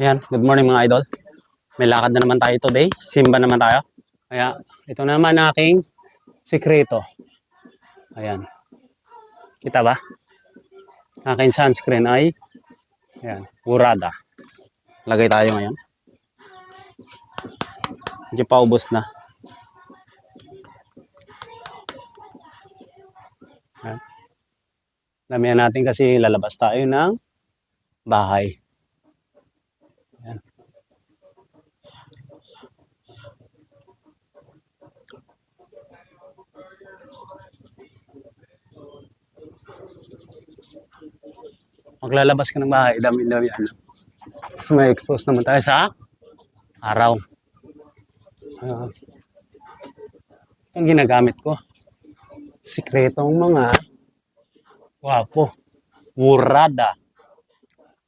Ayan, good morning mga idol. May lakad na naman tayo today. Simba naman tayo. Kaya ito naman aking sikreto. Ayan. Kita ba? Aking sunscreen ay ayan, Urada. Lagay tayo ngayon. Hindi pa ubos na. Ayan. Damihan natin kasi lalabas tayo ng bahay. Ayan. Maglalabas ka ng bahay, dami-dami ano. Kasi may expose naman tayo sa araw. Ang ginagamit ko. Sikretong mga wapo. Urada.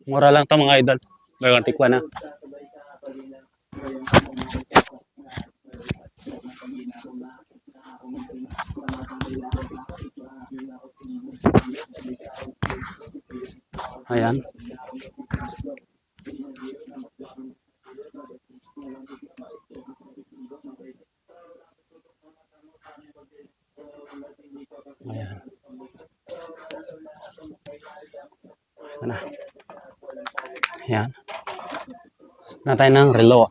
Mura lang to mga idol. Bagong tikwa na. Ayan. Ayan. Ano? Ayan. Na tayo ng relo.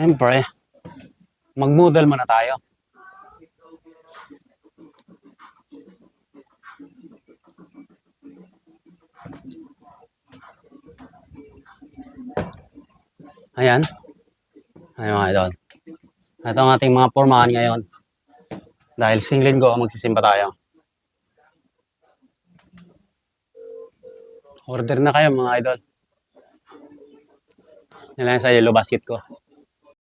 Siyempre, mag-model muna tayo. Ayan. Ayan mga idol. Ito ang ating mga pormahan ngayon. Dahil singling ko, magsisimba tayo. Order na kayo mga idol. Yan lang sa yellow basket ko.